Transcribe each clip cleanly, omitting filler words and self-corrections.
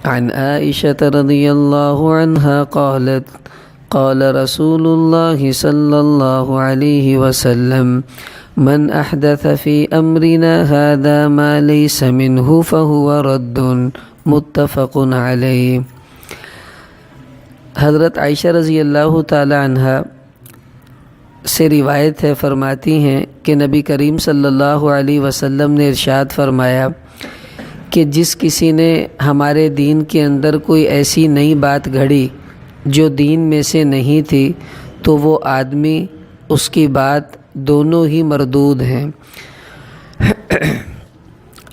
عن عائشة رضي الله عنها قالت قال رسول الله صلى الله عليه وسلم من أحدث في أمرنا هذا ما ليس منه فهو رد متفق علیہ۔ حضرت عائشہ رضی اللہ تعالی عنہ سے روایت ہے، فرماتی ہیں کہ نبی کریم صلی اللہ علیہ وسلم نے ارشاد فرمایا کہ جس کسی نے ہمارے دین کے اندر کوئی ایسی نئی بات گھڑی جو دین میں سے نہیں تھی تو وہ آدمی، اس کی بات دونوں ہی مردود ہیں۔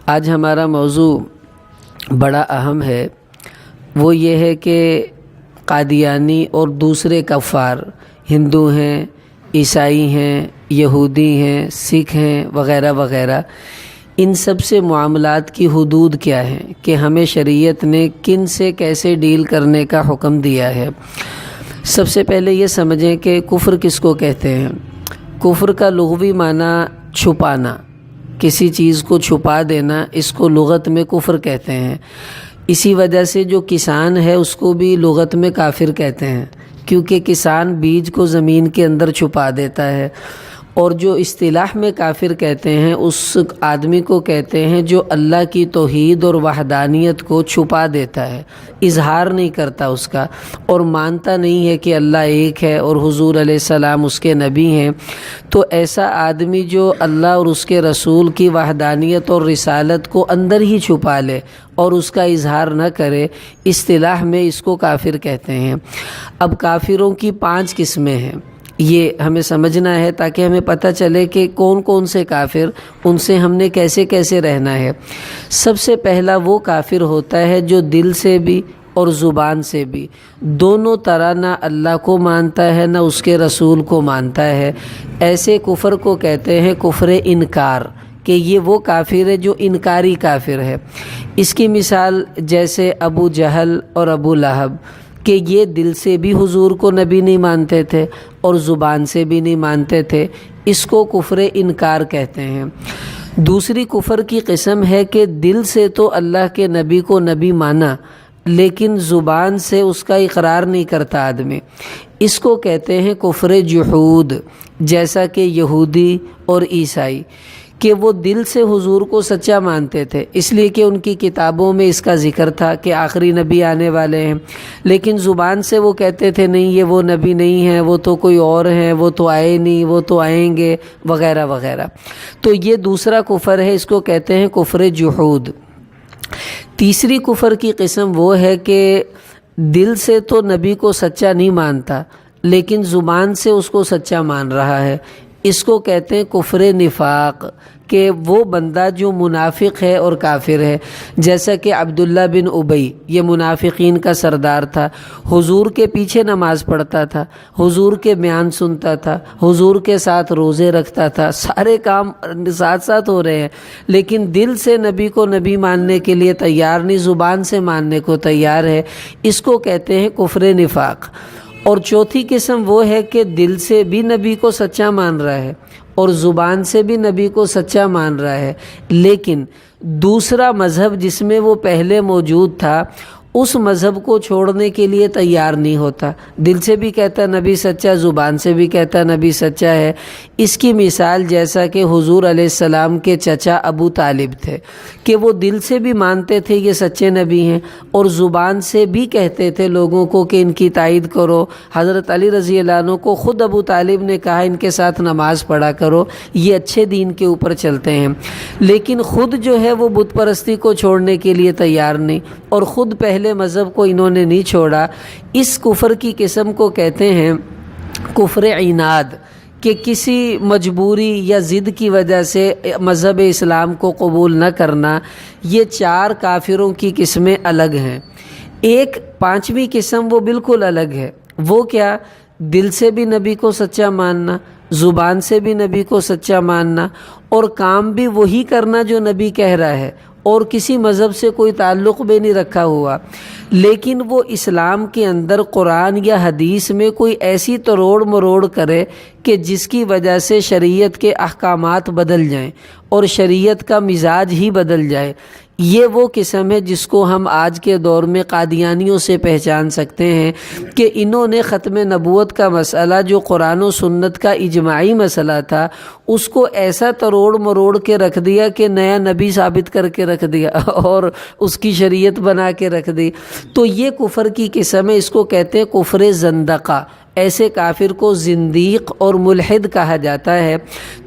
آج ہمارا موضوع بڑا اہم ہے، وہ یہ ہے کہ قادیانی اور دوسرے کفار، ہندو ہیں، عیسائی ہیں، یہودی ہیں، سکھ ہیں، وغیرہ وغیرہ، ان سب سے معاملات کی حدود کیا ہیں کہ ہمیں شریعت نے کن سے کیسے ڈیل کرنے کا حکم دیا ہے۔ سب سے پہلے یہ سمجھیں کہ کفر کس کو کہتے ہیں۔ کفر کا لغوی معنی چھپانا، کسی چیز کو چھپا دینا، اس کو لغت میں کفر کہتے ہیں۔ اسی وجہ سے جو کسان ہے اس کو بھی لغت میں کافر کہتے ہیں، کیونکہ کسان بیج کو زمین کے اندر چھپا دیتا ہے۔ اور جو اصطلاح میں کافر کہتے ہیں اس آدمی کو کہتے ہیں جو اللہ کی توحید اور وحدانیت کو چھپا دیتا ہے، اظہار نہیں کرتا اس کا، اور مانتا نہیں ہے کہ اللہ ایک ہے اور حضور علیہ السلام اس کے نبی ہیں۔ تو ایسا آدمی جو اللہ اور اس کے رسول کی وحدانیت اور رسالت کو اندر ہی چھپا لے اور اس کا اظہار نہ کرے، اصطلاح میں اس کو کافر کہتے ہیں۔ اب کافروں کی 5 قسمیں ہیں، یہ ہمیں سمجھنا ہے تاکہ ہمیں پتہ چلے کہ کون کون سے کافر، ان سے ہم نے کیسے کیسے رہنا ہے۔ سب سے پہلا وہ کافر ہوتا ہے جو دل سے بھی اور زبان سے بھی دونوں طرح نہ اللہ کو مانتا ہے نہ اس کے رسول کو مانتا ہے۔ ایسے کفر کو کہتے ہیں کفر انکار، کہ یہ وہ کافر ہے جو انکاری کافر ہے۔ اس کی مثال جیسے ابو جہل اور ابو لہب، کہ یہ دل سے بھی حضور کو نبی نہیں مانتے تھے اور زبان سے بھی نہیں مانتے تھے، اس کو کفر انکار کہتے ہیں۔ دوسری کفر کی قسم ہے کہ دل سے تو اللہ کے نبی کو نبی مانا لیکن زبان سے اس کا اقرار نہیں کرتا آدمی، اس کو کہتے ہیں کفر جحود، جیسا کہ یہودی اور عیسائی، کہ وہ دل سے حضور کو سچا مانتے تھے، اس لیے کہ ان کی کتابوں میں اس کا ذکر تھا کہ آخری نبی آنے والے ہیں، لیکن زبان سے وہ کہتے تھے نہیں یہ وہ نبی نہیں ہے، وہ تو کوئی اور ہیں، وہ تو آئے نہیں، وہ تو آئیں گے، وغیرہ وغیرہ۔ تو یہ دوسرا کفر ہے، اس کو کہتے ہیں کفر جحود۔ تیسری کفر کی قسم وہ ہے کہ دل سے تو نبی کو سچا نہیں مانتا لیکن زبان سے اس کو سچا مان رہا ہے، اس کو کہتے ہیں کفر نفاق، کہ وہ بندہ جو منافق ہے اور کافر ہے، جیسا کہ عبداللہ بن ابی، یہ منافقین کا سردار تھا، حضور کے پیچھے نماز پڑھتا تھا، حضور کے بیان سنتا تھا، حضور کے ساتھ روزے رکھتا تھا، سارے کام ساتھ ساتھ ہو رہے ہیں لیکن دل سے نبی کو نبی ماننے کے لیے تیار نہیں، زبان سے ماننے کو تیار ہے، اس کو کہتے ہیں کفر نفاق۔ اور چوتھی قسم وہ ہے کہ دل سے بھی نبی کو سچا مان رہا ہے اور زبان سے بھی نبی کو سچا مان رہا ہے، لیکن دوسرا مذہب جس میں وہ پہلے موجود تھا اس مذہب کو چھوڑنے کے لیے تیار نہیں ہوتا، دل سے بھی کہتا نبی سچا، زبان سے بھی کہتا نبی سچا ہے۔ اس کی مثال جیسا کہ حضور علیہ السلام کے چچا ابو طالب تھے، کہ وہ دل سے بھی مانتے تھے یہ سچے نبی ہیں اور زبان سے بھی کہتے تھے لوگوں کو کہ ان کی تائید کرو۔ حضرت علی رضی اللہ عنہ کو خود ابو طالب نے کہا ان کے ساتھ نماز پڑھا کرو، یہ اچھے دین کے اوپر چلتے ہیں، لیکن خود جو ہے وہ بت پرستی کو چھوڑنے کے لیے تیار نہیں اور خود پہلے مذہب کو انہوں نے نہیں چھوڑا۔ اس کفر کی قسم کو کہتے ہیں کفر عناد، کہ کسی مجبوری یا ضد کی وجہ سے مذہب اسلام کو قبول نہ کرنا۔ یہ 4 کافروں کی قسمیں الگ ہیں۔ ایک 5ویں قسم وہ بالکل الگ ہے، وہ کیا؟ دل سے بھی نبی کو سچا ماننا، زبان سے بھی نبی کو سچا ماننا اور کام بھی وہی کرنا جو نبی کہہ رہا ہے اور کسی مذہب سے کوئی تعلق بھی نہیں رکھا ہوا، لیکن وہ اسلام کے اندر قرآن یا حدیث میں کوئی ایسی تروڑ مروڑ کرے کہ جس کی وجہ سے شریعت کے احکامات بدل جائیں اور شریعت کا مزاج ہی بدل جائے۔ یہ وہ قسم ہے جس کو ہم آج کے دور میں قادیانیوں سے پہچان سکتے ہیں کہ انہوں نے ختم نبوت کا مسئلہ جو قرآن و سنت کا اجماعی مسئلہ تھا اس کو ایسا تروڑ مروڑ کے رکھ دیا کہ نیا نبی ثابت کر کے رکھ دیا اور اس کی شریعت بنا کے رکھ دی۔ تو یہ کفر کی قسم ہے، اس کو کہتے ہیں کفر زندقہ۔ ایسے کافر کو زندیق اور ملحد کہا جاتا ہے۔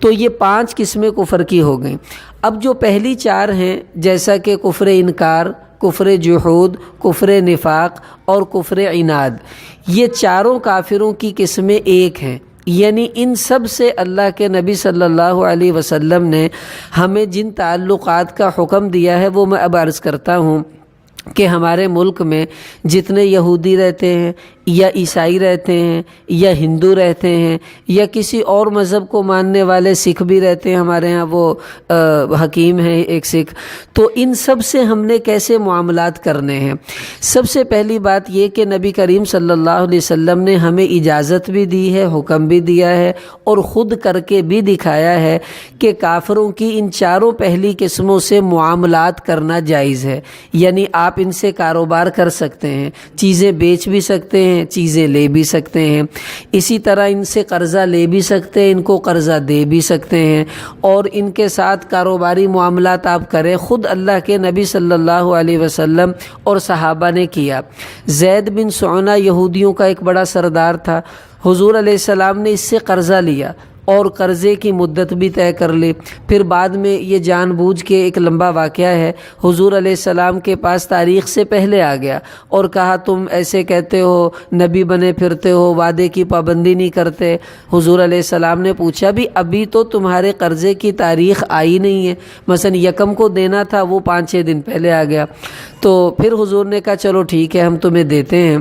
تو یہ 5 قسمیں کفر کی ہو گئیں۔ اب جو پہلی 4 ہیں جیسا کہ کفر انکار، کفر جحود، کفر نفاق اور کفر عناد، یہ چاروں کافروں کی قسمیں ایک ہیں، یعنی ان سب سے اللہ کے نبی صلی اللہ علیہ وسلم نے ہمیں جن تعلقات کا حکم دیا ہے وہ میں اب عرض کرتا ہوں کہ ہمارے ملک میں جتنے یہودی رہتے ہیں یا عیسائی رہتے ہیں یا ہندو رہتے ہیں یا کسی اور مذہب کو ماننے والے سکھ بھی رہتے ہیں، ہمارے ہاں وہ حکیم ہیں ایک سکھ، تو ان سب سے ہم نے کیسے معاملات کرنے ہیں؟ سب سے پہلی بات یہ کہ نبی کریم صلی اللہ علیہ وسلم نے ہمیں اجازت بھی دی ہے، حکم بھی دیا ہے اور خود کر کے بھی دکھایا ہے کہ کافروں کی ان چاروں پہلی قسموں سے معاملات کرنا جائز ہے، یعنی آپ ان سے کاروبار کر سکتے ہیں، چیزیں بیچ بھی سکتے ہیں، چیزیں لے بھی سکتے ہیں، اسی طرح ان سے قرضہ لے بھی سکتے ہیں، ان کو قرضہ دے بھی سکتے ہیں اور ان کے ساتھ کاروباری معاملات آپ کریں۔ خود اللہ کے نبی صلی اللہ علیہ وسلم اور صحابہ نے کیا۔ زید بن سعونہ یہودیوں کا ایک بڑا سردار تھا، حضور علیہ السلام نے اس سے قرضہ لیا اور قرضے کی مدت بھی طے کر لی۔ پھر بعد میں یہ جان بوجھ کے ایک لمبا واقعہ ہے، حضور علیہ السلام کے پاس تاریخ سے پہلے آ گیا اور کہا تم ایسے کہتے ہو، نبی بنے پھرتے ہو، وعدے کی پابندی نہیں کرتے۔ حضور علیہ السلام نے پوچھا بھی ابھی تو تمہارے قرضے کی تاریخ آئی نہیں ہے، مثلا یکم کو دینا تھا وہ 5-6 دن پہلے آ گیا۔ تو پھر حضور نے کہا چلو ٹھیک ہے ہم تمہیں دیتے ہیں۔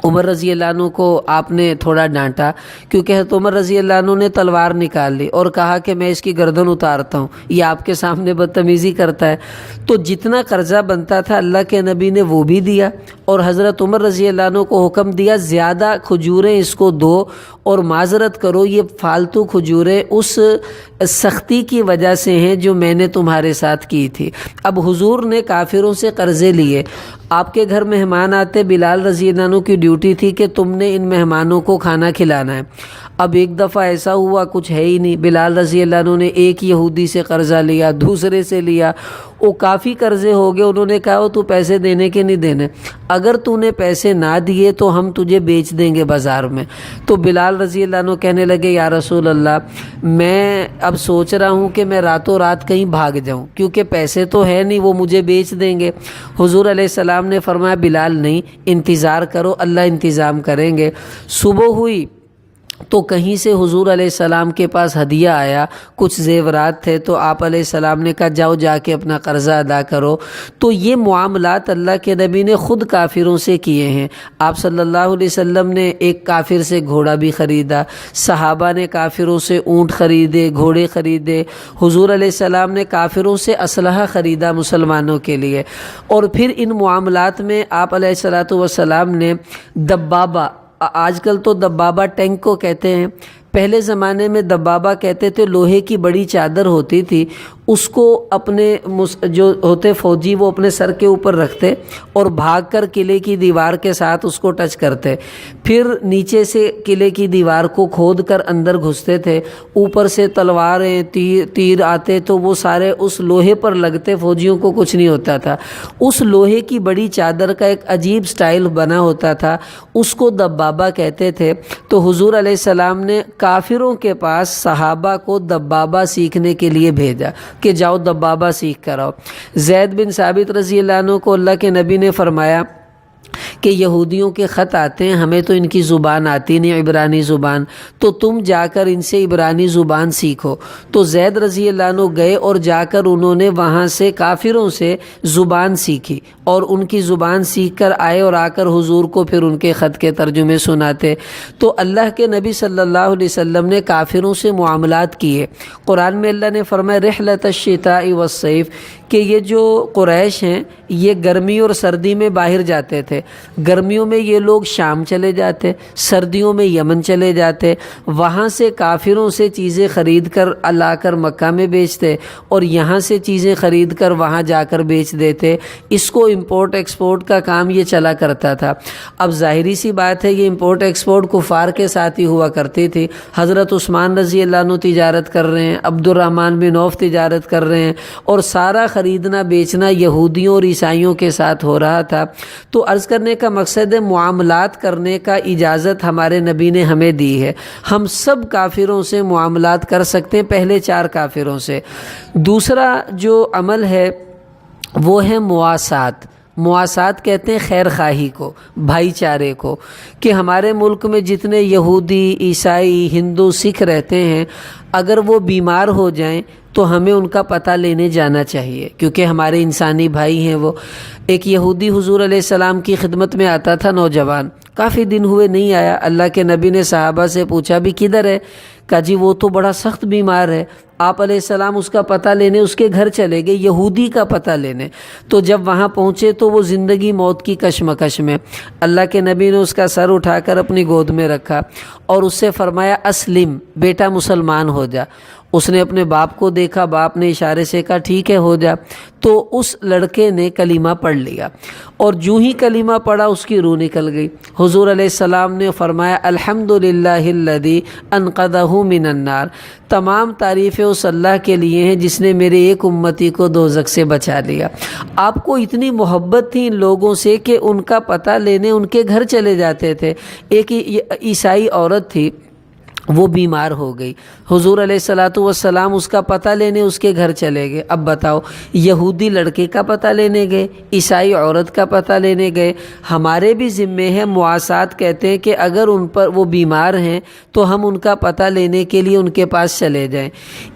عمر رضی اللہ عنہ کو آپ نے تھوڑا ڈانٹا کیونکہ حضرت عمر رضی اللہ عنہ نے تلوار نکال لی اور کہا کہ میں اس کی گردن اتارتا ہوں، یہ آپ کے سامنے بدتمیزی کرتا ہے۔ تو جتنا قرضہ بنتا تھا اللہ کے نبی نے وہ بھی دیا اور حضرت عمر رضی اللہ عنہ کو حکم دیا زیادہ کھجوریں اس کو دو اور معذرت کرو، یہ فالتو کھجوریں اس سختی کی وجہ سے ہیں جو میں نے تمہارے ساتھ کی تھی۔ اب حضور نے کافروں سے قرضے لیے، آپ کے گھر مہمان آتے، بلال رضی اللہ عنہ کی ڈیوٹی تھی کہ تم نے ان مہمانوں کو کھانا کھلانا ہے۔ اب ایک دفعہ ایسا ہوا کچھ ہے ہی نہیں، بلال رضی اللہ عنہ نے ایک یہودی سے قرضہ لیا، دوسرے سے لیا، وہ کافی قرضے ہو گئے۔ انہوں نے کہا تو پیسے دینے کے نہیں دینے، اگر تو نے پیسے نہ دیے تو ہم تجھے بیچ دیں گے بازار میں۔ تو بلال رضی اللہ عنہ کہنے لگے یا رسول اللہ، میں اب سوچ رہا ہوں کہ میں راتوں رات کہیں بھاگ جاؤں کیونکہ پیسے تو ہے نہیں، وہ مجھے بیچ دیں گے۔ حضور علیہ السلام نے فرمایا بلال نہیں، انتظار کرو، اللہ انتظام کریں گے۔ صبح ہوئی تو کہیں سے حضور علیہ السلام کے پاس ہدیہ آیا، کچھ زیورات تھے، تو آپ علیہ السلام نے کہا جاؤ جا کے اپنا قرضہ ادا کرو۔ تو یہ معاملات اللہ کے نبی نے خود کافروں سے کیے ہیں۔ آپ صلی اللہ علیہ وسلم نے ایک کافر سے گھوڑا بھی خریدا، صحابہ نے کافروں سے اونٹ خریدے، گھوڑے خریدے، حضور علیہ السلام نے کافروں سے اسلحہ خریدا مسلمانوں کے لیے۔ اور پھر ان معاملات میں آپ علیہ السلام نے دبابہ، آج کل تو دبابہ ٹینک کو کہتے ہیں، پہلے زمانے میں دبابہ کہتے تھے، لوہے کی بڑی چادر ہوتی تھی، اس کو اپنے جو ہوتے فوجی وہ اپنے سر کے اوپر رکھتے اور بھاگ کر قلعے کی دیوار کے ساتھ اس کو ٹچ کرتے، پھر نیچے سے قلعے کی دیوار کو کھود کر اندر گھستے تھے، اوپر سے تلواریں تیر آتے تو وہ سارے اس لوہے پر لگتے، فوجیوں کو کچھ نہیں ہوتا تھا۔ اس لوہے کی بڑی چادر کا ایک عجیب سٹائل بنا ہوتا تھا، اس کو دبابہ کہتے تھے۔ تو حضور علیہ السلام نے کافروں کے پاس صحابہ کو دبابہ سیکھنے کے لیے بھیجا کہ جاؤ دبابہ سیکھ کر آؤ۔ زید بن ثابت رضی اللہ عنہ کو اللہ کے نبی نے فرمایا کہ یہودیوں کے خط آتے ہیں، ہمیں تو ان کی زبان آتی نہیں، عبرانی زبان، تو تم جا کر ان سے عبرانی زبان سیکھو۔ تو زید رضی اللہ عنہ گئے اور جا کر انہوں نے وہاں سے کافروں سے زبان سیکھی اور ان کی زبان سیکھ کر آئے اور آ کر حضور کو پھر ان کے خط کے ترجمے سناتے۔ تو اللہ کے نبی صلی اللہ علیہ وسلم نے کافروں سے معاملات کیے۔ قرآن میں اللہ نے فرمایا رحلۃ الشتاء والصیف کہ یہ جو قریش ہیں یہ گرمی اور سردی میں باہر جاتے تھے. گرمیوں میں یہ لوگ شام چلے جاتے، سردیوں میں یمن چلے جاتے، وہاں سے کافروں سے چیزیں خرید کر لا کر مکہ میں بیچتے اور یہاں سے چیزیں خرید کر وہاں جا کر بیچ دیتے. اس کو امپورٹ ایکسپورٹ کا کام یہ چلا کرتا تھا. اب ظاہری سی بات ہے یہ امپورٹ ایکسپورٹ کفار کے ساتھ ہی ہوا کرتی تھی. حضرت عثمان رضی اللہ عنہ تجارت کر رہے ہیں، عبد الرحمن بن عوف تجارت کر رہے ہیں، اور سارا خریدنا بیچنا یہودیوں اور عیسائیوں کے ساتھ ہو رہا تھا. تو عرض کرنے کا مقصد ہے معاملات کرنے کا اجازت ہمارے نبی نے ہمیں دی ہے. ہم سب کافروں سے معاملات کر سکتے ہیں، پہلے 4 کافروں سے. دوسرا جو عمل ہے وہ ہے مواسات. مواسات کہتے ہیں خیر خواہی کو، بھائی چارے کو، کہ ہمارے ملک میں جتنے یہودی، عیسائی، ہندو، سکھ رہتے ہیں اگر وہ بیمار ہو جائیں تو ہمیں ان کا پتہ لینے جانا چاہیے، کیونکہ ہمارے انسانی بھائی ہیں وہ. ایک یہودی حضور علیہ السلام کی خدمت میں آتا تھا، نوجوان، کافی دن ہوئے نہیں آیا. اللہ کے نبی نے صحابہ سے پوچھا بھی کدھر ہے؟ کہا جی وہ تو بڑا سخت بیمار ہے. آپ علیہ السلام اس کا پتہ لینے اس کے گھر چلے گئے، یہودی کا پتہ لینے. تو جب وہاں پہنچے تو وہ زندگی موت کی کشمکش میں. اللہ کے نبی نے اس کا سر اٹھا کر اپنی گود میں رکھا اور اس سے فرمایا اسلم، بیٹا مسلمان ہو جا. اس نے اپنے باپ کو دیکھا، باپ نے اشارے سے کہا ٹھیک ہے ہو جا. تو اس لڑکے نے کلمہ پڑھ لیا اور جو ہی کلمہ پڑھا اس کی روح نکل گئی. حضور علیہ السلام نے فرمایا الحمدللہ الذی انقذہ من النار، تمام تعریفیں اس اللہ کے لیے ہیں جس نے میرے ایک امتی کو دوزخ سے بچا لیا. آپ کو اتنی محبت تھی ان لوگوں سے کہ ان کا پتہ لینے ان کے گھر چلے جاتے تھے. ایک عیسائی عورت تھی، وہ بیمار ہو گئی، حضور علیہ السلام اس کا پتہ لینے اس کے گھر چلے گئے. اب بتاؤ، یہودی لڑکے کا پتہ لینے گئے، عیسائی عورت کا پتہ لینے گئے. ہمارے بھی ذمے ہے، مواسات کہتے ہیں کہ اگر ان پر وہ بیمار ہیں تو ہم ان کا پتہ لینے کے لیے ان کے پاس چلے جائیں.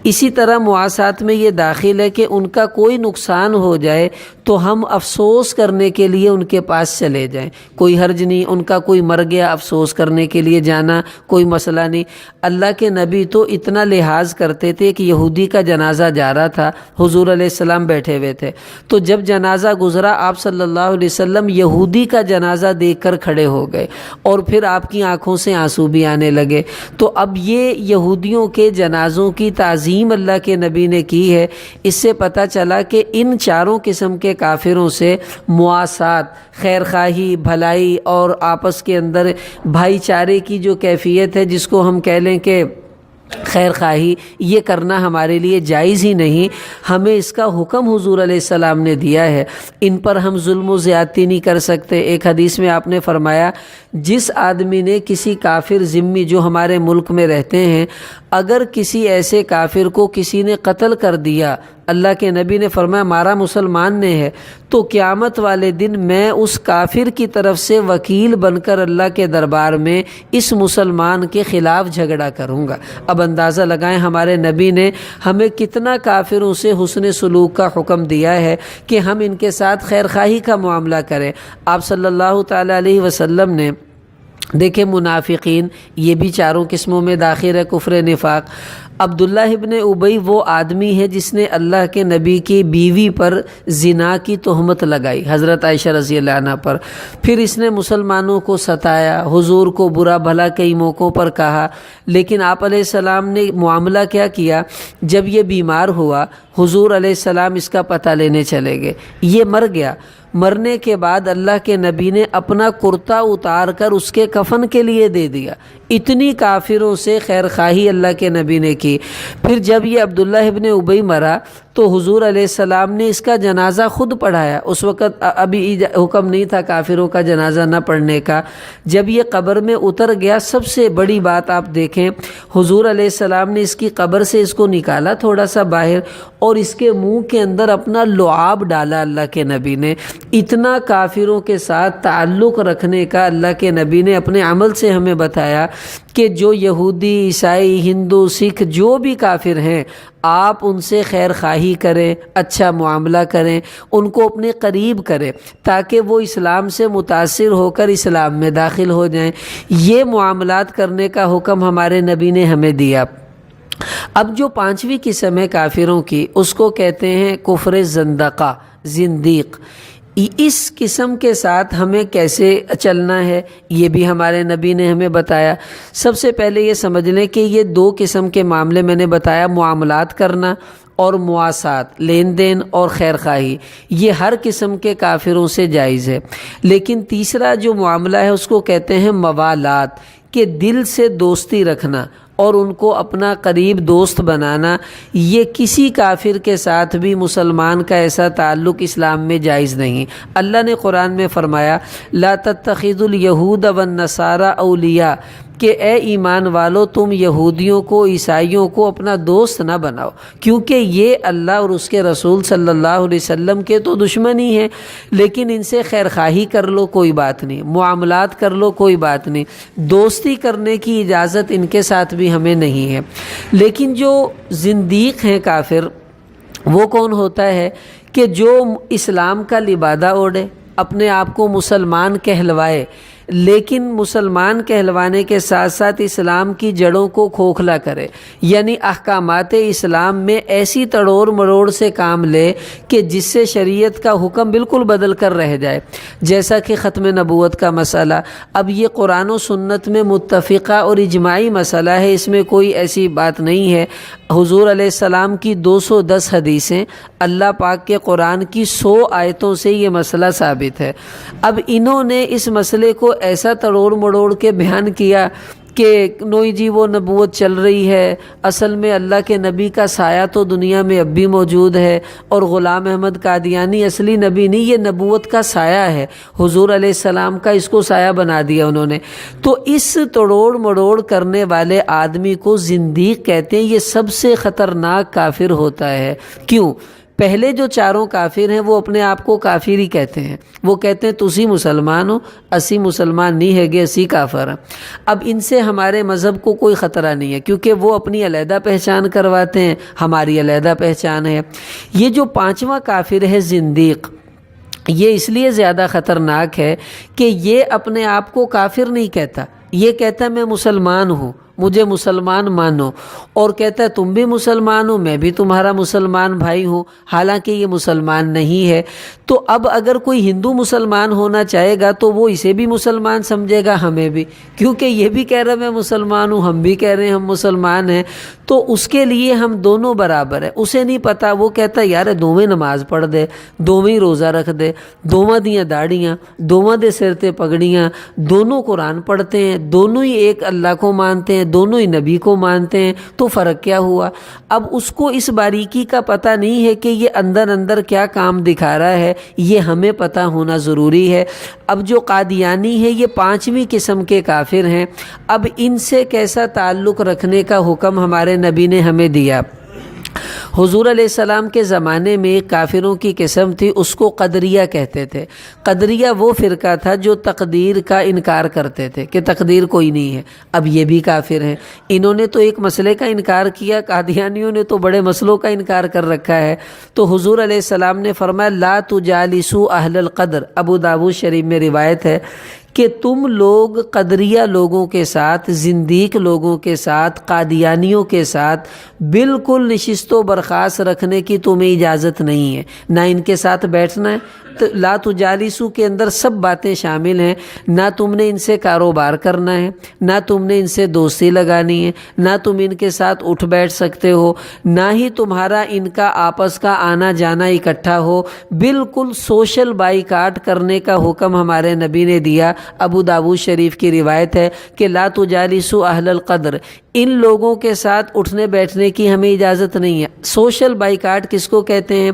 اسی طرح مواسات میں یہ داخل ہے کہ ان کا کوئی نقصان ہو جائے تو ہم افسوس کرنے کے لیے ان کے پاس چلے جائیں. کوئی حرج نہیں، ان کا کوئی مر گیا افسوس کرنے کے لیے جانا کوئی مسئلہ نہیں. اللہ کے نبی تو اتنا لحاظ کرتے تھے کہ یہودی کا جنازہ جا رہا تھا، حضور علیہ السلام بیٹھے ہوئے تھے، تو جب جنازہ گزرا آپ صلی اللہ علیہ وسلم یہودی کا جنازہ دیکھ کر کھڑے ہو گئے اور پھر آپ کی آنکھوں سے آنسو بھی آنے لگے. تو اب یہ یہودیوں کے جنازوں کی تعظیم اللہ کے نبی نے کی ہے. اس سے پتہ چلا کہ ان 4 قسم کے کافروں سے مواسات، خیر خواہی، بھلائی اور آپس کے اندر بھائی چارے کی جو کیفیت ہے، جس کو ہم کہہ لیں کہ خیر خواہی، یہ کرنا ہمارے لیے جائز ہی نہیں. ہمیں اس کا حکم حضور علیہ السلام نے دیا ہے. ان پر ہم ظلم و زیادتی نہیں کر سکتے. ایک حدیث میں آپ نے فرمایا جس آدمی نے کسی کافر ذمی جو ہمارے ملک میں رہتے ہیں، اگر کسی ایسے کافر کو کسی نے قتل کر دیا، اللہ کے نبی نے فرمایا مارا مسلمان نے ہے، تو قیامت والے دن میں اس کافر کی طرف سے وکیل بن کر اللہ کے دربار میں اس مسلمان کے خلاف جھگڑا کروں گا. اب اندازہ لگائیں ہمارے نبی نے ہمیں کتنا کافروں سے حسن سلوک کا حکم دیا ہے کہ ہم ان کے ساتھ خیر خواہی کا معاملہ کریں. آپ صلی اللہ تعالی علیہ وسلم نے دیکھیں منافقین، یہ بھی 4 قسموں میں داخل ہے، کفر نفاق. عبداللہ ابن ابی وہ آدمی ہے جس نے اللہ کے نبی کی بیوی پر زنا کی تہمت لگائی، حضرت عائشہ رضی اللہ عنہ پر. پھر اس نے مسلمانوں کو ستایا، حضور کو برا بھلا کئی موقعوں پر کہا. لیکن آپ علیہ السلام نے معاملہ کیا کیا؟ جب یہ بیمار ہوا حضور علیہ السلام اس کا پتہ لینے چلے گئے. یہ مر گیا. مرنے کے بعد اللہ کے نبی نے اپنا کرتا اتار کر اس کے کفن کے لیے دے دیا. اتنی کافروں سے خیر خواہی اللہ کے نبی نے کی. پھر جب یہ عبداللہ ابن ابی مرا تو حضور علیہ السلام نے اس کا جنازہ خود پڑھایا. اس وقت ابھی حکم نہیں تھا کافروں کا جنازہ نہ پڑھنے کا. جب یہ قبر میں اتر گیا، سب سے بڑی بات آپ دیکھیں، حضور علیہ السلام نے اس کی قبر سے اس کو نکالا تھوڑا سا باہر اور اس کے منہ کے اندر اپنا لعاب ڈالا اللہ کے نبی نے. اتنا کافروں کے ساتھ تعلق رکھنے کا اللہ کے نبی نے اپنے عمل سے ہمیں بتایا کہ جو یہودی، عیسائی، ہندو، سکھ جو بھی کافر ہیں، آپ ان سے خیر خواہی کریں، اچھا معاملہ کریں، ان کو اپنے قریب کریں تاکہ وہ اسلام سے متاثر ہو کر اسلام میں داخل ہو جائیں. یہ معاملات کرنے کا حکم ہمارے نبی نے ہمیں دیا. اب جو پانچویں قسم ہے کافروں کی اس کو کہتے ہیں کفر زندقہ، زندیق۔ اس قسم کے ساتھ ہمیں کیسے چلنا ہے یہ بھی ہمارے نبی نے ہمیں بتایا۔ سب سے پہلے یہ سمجھ لیں کہ یہ دو قسم کے معاملے میں نے بتایا، معاملات کرنا اور مواسات، لین دین اور خیر خواہی، یہ ہر قسم کے کافروں سے جائز ہے۔ لیکن تیسرا جو معاملہ ہے اس کو کہتے ہیں موالات، کہ دل سے دوستی رکھنا اور ان کو اپنا قریب دوست بنانا، یہ کسی کافر کے ساتھ بھی مسلمان کا ایسا تعلق اسلام میں جائز نہیں۔ اللہ نے قرآن میں فرمایا لا تتخذوا اليہود والنصارى اولیاء، کہ اے ایمان والو تم یہودیوں کو، عیسائیوں کو اپنا دوست نہ بناؤ، کیونکہ یہ اللہ اور اس کے رسول صلی اللہ علیہ وسلم کے تو دشمن ہی ہیں۔ لیکن ان سے خیر خواہی کر لو کوئی بات نہیں، معاملات کر لو کوئی بات نہیں، دوستی کرنے کی اجازت ان کے ساتھ بھی ہمیں نہیں ہے۔ لیکن جو زندیق ہیں کافر، وہ کون ہوتا ہے کہ جو اسلام کا لبادہ اوڑھے، اپنے آپ کو مسلمان کہلوائے، لیکن مسلمان کہلوانے کے ساتھ ساتھ اسلام کی جڑوں کو کھوکھلا کرے، یعنی احکامات اسلام میں ایسی تڑوڑ مڑوڑ سے کام لے کہ جس سے شریعت کا حکم بالکل بدل کر رہ جائے، جیسا کہ ختم نبوت کا مسئلہ۔ اب یہ قرآن و سنت میں متفقہ اور اجماعی مسئلہ ہے، اس میں کوئی ایسی بات نہیں ہے۔ حضور علیہ السلام کی 210 حدیثیں، اللہ پاک کے قرآن کی 100 آیتوں سے یہ مسئلہ ثابت ہے۔ اب انہوں نے اس مسئلے کو ایسا تڑوڑ مڑوڑ کے بیان کیا کہ نوئی جی وہ نبوت چل رہی ہے، اصل میں اللہ کے نبی کا سایہ تو دنیا میں اب بھی موجود ہے، اور غلام احمد قادیانی اصلی نبی نہیں، یہ نبوت کا سایہ ہے، حضور علیہ السلام کا اس کو سایہ بنا دیا انہوں نے۔ تو اس توڑوڑ مڑوڑ کرنے والے آدمی کو زندیق کہتے ہیں۔ یہ سب سے خطرناک کافر ہوتا ہے۔ کیوں؟ پہلے جو چاروں کافر ہیں وہ اپنے آپ کو کافر ہی کہتے ہیں، وہ کہتے ہیں تسی مسلمان ہو، اسی مسلمان نہیں ہے گے، اسی کافر ہیں۔ اب ان سے ہمارے مذہب کو کوئی خطرہ نہیں ہے، کیونکہ وہ اپنی علیحدہ پہچان کرواتے ہیں، ہماری علیحدہ پہچان ہے۔ یہ جو پانچواں کافر ہے زندیق، یہ اس لیے زیادہ خطرناک ہے کہ یہ اپنے آپ کو کافر نہیں کہتا، یہ کہتا ہے میں مسلمان ہوں، مجھے مسلمان مانو، اور کہتا ہے تم بھی مسلمان ہو، میں بھی تمہارا مسلمان بھائی ہوں، حالانکہ یہ مسلمان نہیں ہے۔ تو اب اگر کوئی ہندو مسلمان ہونا چاہے گا تو وہ اسے بھی مسلمان سمجھے گا، ہمیں بھی، کیونکہ یہ بھی کہہ رہا ہے میں مسلمان ہوں، ہم بھی کہہ رہے ہیں ہم مسلمان ہیں، تو اس کے لیے ہم دونوں برابر ہیں۔ اسے نہیں پتا، وہ کہتا ہے یار دوویں نماز پڑھ دے، دوویں روزہ رکھ دے، دوواں دیاں داڑیاں، دوواں دے سر تے پگڑیاں، دونوں قرآن پڑھتے ہیں، دونوں ہی ایک اللہ کو مانتے ہیں، دونوں ہی نبی کو مانتے ہیں، تو فرق کیا ہوا؟ اب اس کو اس باریکی کا پتہ نہیں ہے کہ یہ اندر اندر کیا کام دکھا رہا ہے، یہ ہمیں پتہ ہونا ضروری ہے۔ اب جو قادیانی ہے یہ پانچویں قسم کے کافر ہیں۔ اب ان سے کیسا تعلق رکھنے کا حکم ہمارے نبی نے ہمیں دیا؟ حضور علیہ السلام کے زمانے میں ایک کافروں کی قسم تھی، اس کو قدریہ کہتے تھے۔ قدریہ وہ فرقہ تھا جو تقدیر کا انکار کرتے تھے کہ تقدیر کوئی نہیں ہے۔ اب یہ بھی کافر ہیں، انہوں نے تو ایک مسئلے کا انکار کیا، قادیانیوں نے تو بڑے مسئلوں کا انکار کر رکھا ہے۔ تو حضور علیہ السلام نے فرمایا لا تجالسوا اہل القدر، ابو داؤد شریف میں روایت ہے کہ تم لوگ قدریہ لوگوں کے ساتھ، زندیق لوگوں کے ساتھ، قادیانیوں کے ساتھ بالکل نشست و برخاست رکھنے کی تمہیں اجازت نہیں ہے، نہ ان کے ساتھ بیٹھنا ہے۔ لا تجالسوا کے اندر سب باتیں شامل ہیں، نہ تم نے ان سے کاروبار کرنا ہے، نہ تم نے ان سے دوستی لگانی ہے، نہ تم ان کے ساتھ اٹھ بیٹھ سکتے ہو، نہ ہی تمہارا ان کا آپس کا آنا جانا اکٹھا ہو۔ بالکل سوشل بائیکاٹ کرنے کا حکم ہمارے نبی نے دیا۔ ابو داؤد شریف کی روایت ہے کہ لا تجالسوا اہل القدر، ان لوگوں کے ساتھ اٹھنے بیٹھنے کی ہمیں اجازت نہیں ہے۔ سوشل بائیکاٹ کس کو کہتے ہیں؟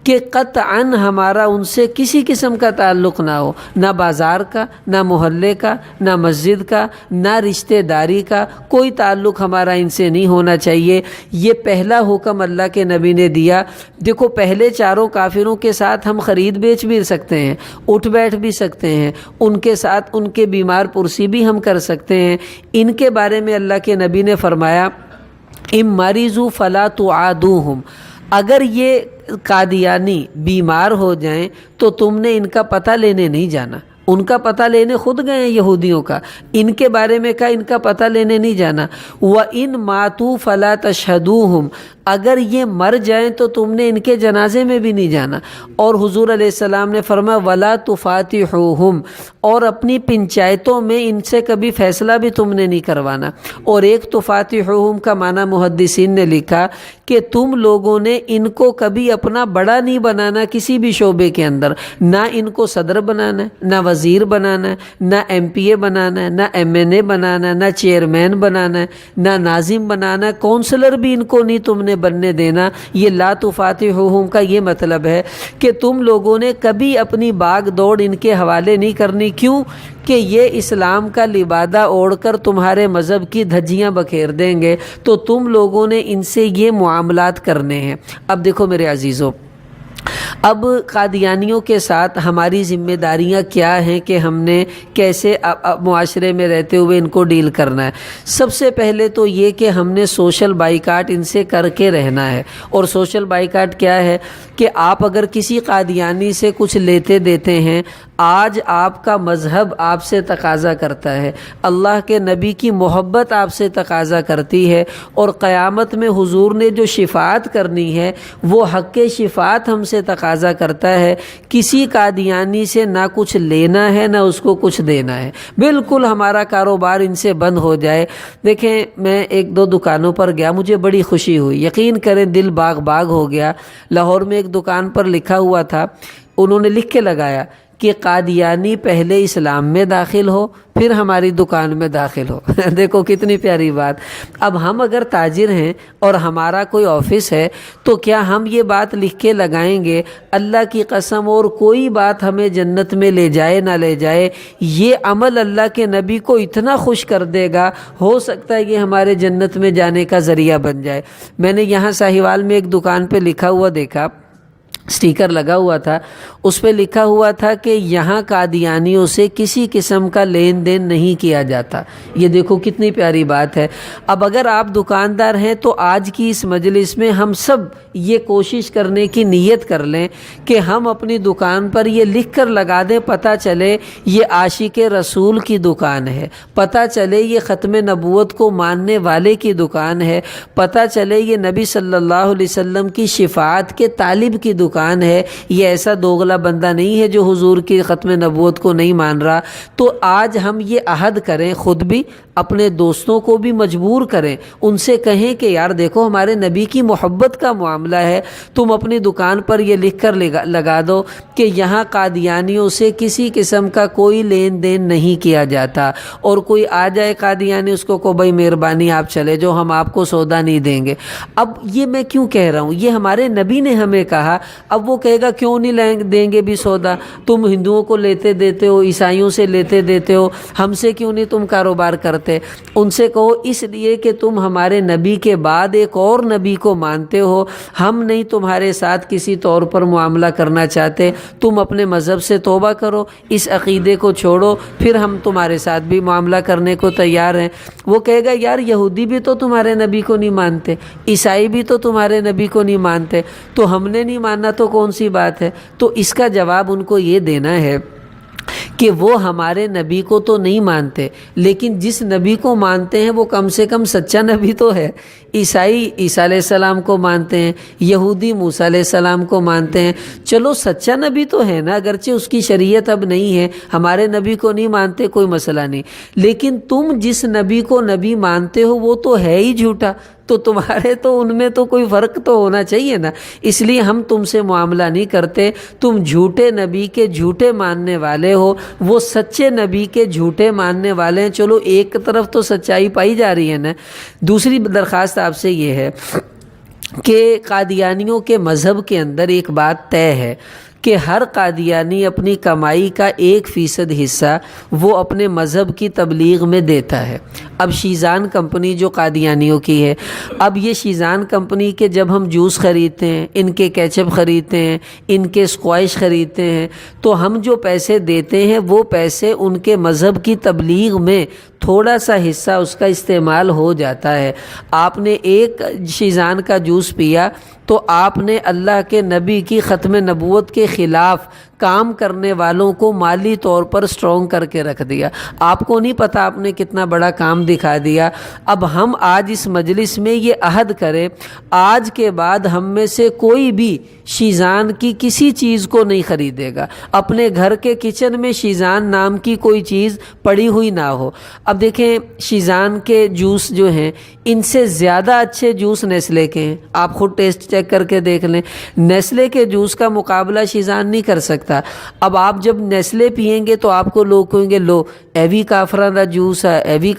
کہ قطعاً ہمارا ان سے کسی قسم کا تعلق نہ ہو، نہ بازار کا، نہ محلے کا، نہ مسجد کا، نہ رشتہ داری کا، کوئی تعلق ہمارا ان سے نہیں ہونا چاہیے۔ یہ پہلا حکم اللہ کے نبی نے دیا۔ دیکھو پہلے چاروں کافروں کے ساتھ ہم خرید بیچ بھی سکتے ہیں، اٹھ بیٹھ بھی سکتے ہیں، ان کے ساتھ ان کے بیمار پرسی بھی ہم کر سکتے ہیں۔ ان کے بارے میں اللہ کے نبی نے فرمایا ام مریضوا فلا تعادوہم، اگر یہ قادیانی بیمار ہو جائیں تو تم نے ان کا پتہ لینے نہیں جانا، ان کا پتہ لینے خود گئے ہیں یہودیوں کا، ان کے بارے میں کہا ان کا پتہ لینے نہیں جانا۔ وَإِن مَاتُوا فَلَا تَشْهَدُوهُمْ، اگر یہ مر جائیں تو تم نے ان کے جنازے میں بھی نہیں جانا۔ اور حضور علیہ السلام نے فرمایا وَلَا تُفَاتِحُوهُمْ، اور اپنی پنچایتوں میں ان سے کبھی فیصلہ بھی تم نے نہیں کروانا۔ اور ایک تفاتحوہم کا معنی محدثین نے لکھا کہ تم لوگوں نے ان کو کبھی اپنا بڑا نہیں بنانا کسی بھی شعبے کے اندر، نہ ان کو صدر بنانا ہے، نہ وزیر بنانا ہے، نہ ایم پی اے بنانا ہے، نہ ایم این اے بنانا ہے، نہ چیئرمین بنانا ہے، نہ ناظم بنانا ہے، کونسلر بھی ان کو نہیں تم نے بننے دینا۔ یہ لا تفاتحوہم کا یہ مطلب ہے کہ تم لوگوں نے کبھی اپنی باغ دوڑ ان کے حوالے نہیں کرنی۔ کیوں کہ یہ اسلام کا لبادہ اوڑھ کر تمہارے مذہب کی دھجیاں بکھیر دیں گے، تو تم لوگوں نے ان سے یہ معاملات کرنے ہیں۔ اب دیکھو میرے عزیزو، اب قادیانیوں کے ساتھ ہماری ذمہ داریاں کیا ہیں کہ ہم نے کیسے معاشرے میں رہتے ہوئے ان کو ڈیل کرنا ہے۔ سب سے پہلے تو یہ کہ ہم نے سوشل بائیکاٹ ان سے کر کے رہنا ہے۔ اور سوشل بائیکاٹ کیا ہے کہ آپ اگر کسی قادیانی سے کچھ لیتے دیتے ہیں، آج آپ کا مذہب آپ سے تقاضا کرتا ہے، اللہ کے نبی کی محبت آپ سے تقاضا کرتی ہے، اور قیامت میں حضور نے جو شفاعت کرنی ہے وہ حق شفاعت ہم سے تقاضا کرتا ہے۔ کسی قادیانی سے نہ کچھ لینا ہے نہ اس کو کچھ دینا ہے، بالکل ہمارا کاروبار ان سے بند ہو جائے۔ دیکھیں میں ایک دو دکانوں پر گیا، مجھے بڑی خوشی ہوئی، یقین کریں دل باغ باغ ہو گیا۔ لاہور میں ایک دکان پر لکھا ہوا تھا، انہوں نے لکھ کے لگایا کہ قادیانی پہلے اسلام میں داخل ہو پھر ہماری دکان میں داخل ہو۔ دیکھو کتنی پیاری بات۔ اب ہم اگر تاجر ہیں اور ہمارا کوئی آفس ہے تو کیا ہم یہ بات لکھ کے لگائیں گے؟ اللہ کی قسم، اور کوئی بات ہمیں جنت میں لے جائے نہ لے جائے، یہ عمل اللہ کے نبی کو اتنا خوش کر دے گا، ہو سکتا ہے یہ ہمارے جنت میں جانے کا ذریعہ بن جائے۔ میں نے یہاں ساہیوال میں ایک دکان پہ لکھا ہوا دیکھا، اسٹیکر لگا ہوا تھا، اس پہ لکھا ہوا تھا کہ یہاں قادیانیوں سے کسی قسم کا لین دین نہیں کیا جاتا۔ یہ دیکھو کتنی پیاری بات ہے۔ اب اگر آپ دکاندار ہیں تو آج کی اس مجلس میں ہم سب یہ کوشش کرنے کی نیت کر لیں کہ ہم اپنی دکان پر یہ لکھ کر لگا دیں، پتہ چلے یہ عاشق رسول کی دکان ہے، پتہ چلے یہ ختم نبوت کو ماننے والے کی دکان ہے، پتہ چلے یہ نبی صلی اللہ علیہ وسلم کی شفاعت کے طالب کی دکان ہے، یہ ایسا دوغلا بندہ نہیں ہے جو حضور کی ختم نبوت کو نہیں مان رہا۔ تو آج ہم یہ عہد کریں، خود بھی اپنے دوستوں کو بھی مجبور کریں، ان سے کہیں کہ یار دیکھو ہمارے نبی کی محبت کا معاملہ ہے، تم اپنی دکان پر یہ لکھ کر لگا دو کہ یہاں قادیانیوں سے کسی قسم کا کوئی لین دین نہیں کیا جاتا، اور کوئی آ جائے قادیانی اس کو بھائی مہربانی آپ چلے جو ہم آپ کو سودا نہیں دیں گے۔ اب یہ میں کیوں کہہ رہا ہوں، یہ ہمارے نبی نے ہمیں کہا۔ اب وہ کہے گا کیوں نہیں دیں گے بھی سودا، تم ہندوؤں کو لیتے دیتے ہو، عیسائیوں سے لیتے دیتے ہو، ہم سے کیوں نہیں تم کاروبار کرتے؟ ان سے کہو اس لیے کہ تم ہمارے نبی کے بعد ایک اور نبی کو مانتے ہو، ہم نہیں تمہارے ساتھ کسی طور پر معاملہ کرنا چاہتے، تم اپنے مذہب سے توبہ کرو، اس عقیدے کو چھوڑو، پھر ہم تمہارے ساتھ بھی معاملہ کرنے کو تیار ہیں۔ وہ کہے گا یار یہودی بھی تو تمہارے نبی کو نہیں مانتے، عیسائی بھی تو تمہارے نبی کو نہیں مانتے، تو ہم نے نہیں ماننا تو کون سی بات ہے؟ تو اس کا جواب ان کو یہ دینا ہے کہ وہ ہمارے نبی کو تو نہیں مانتے، لیکن جس نبی کو مانتے ہیں وہ کم سے کم سچا نبی تو ہے۔ عیسائی عیسیٰ علیہ السلام کو مانتے ہیں، یہودی موسیٰ علیہ السلام کو مانتے ہیں، چلو سچا نبی تو ہے نا، اگرچہ اس کی شریعت اب نہیں ہے، ہمارے نبی کو نہیں مانتے کوئی مسئلہ نہیں، لیکن تم جس نبی کو نبی مانتے ہو وہ تو ہے ہی جھوٹا، تو تمہارے تو ان میں تو کوئی فرق تو ہونا چاہیے نا، اس لیے ہم تم سے معاملہ نہیں کرتے، تم جھوٹے نبی کے جھوٹے ماننے والے ہو، وہ سچے نبی کے جھوٹے ماننے والے ہیں۔ چلو ایک طرف تو سچائی پائی جا رہی ہے نا۔ دوسری درخواست آپ سے یہ ہے کہ قادیانیوں کے مذہب کے اندر ایک بات طے ہے کہ ہر قادیانی اپنی کمائی کا 1% حصہ وہ اپنے مذہب کی تبلیغ میں دیتا ہے۔ اب شیزان کمپنی جو قادیانیوں کی ہے، اب یہ شیزان کمپنی کے جب ہم جوس خریدتے ہیں، ان کے کیچپ خریدتے ہیں، ان کے اسکوائش خریدتے ہیں، تو ہم جو پیسے دیتے ہیں وہ پیسے ان کے مذہب کی تبلیغ میں تھوڑا سا حصہ اس کا استعمال ہو جاتا ہے۔ آپ نے ایک شیزان کا جوس پیا تو آپ نے اللہ کے نبی کی ختم نبوت کے خلاف کام کرنے والوں کو مالی طور پر سٹرونگ کر کے رکھ دیا. آپ کو نہیں پتہ آپ نے کتنا بڑا کام دکھا دیا. اب ہم آج اس مجلس میں یہ عہد کریں آج کے بعد ہم میں سے کوئی بھی شیزان کی کسی چیز کو نہیں خریدے گا. اپنے گھر کے کچن میں شیزان نام کی کوئی چیز پڑی ہوئی نہ ہو. اب دیکھیں شیزان کے جوس جو ہیں ان سے زیادہ اچھے جوس نیسلے کے ہیں. آپ خود ٹیسٹ چیک کر کے دیکھ لیں. نیسلے کے جوس کا مقابلہ شیزان نہیں کر سکتا. اب آپ جب نیسلے پئیں گے تو آپ کو لوگ کہیں گے لو ایوی کافراں دا جوس ہے ایوی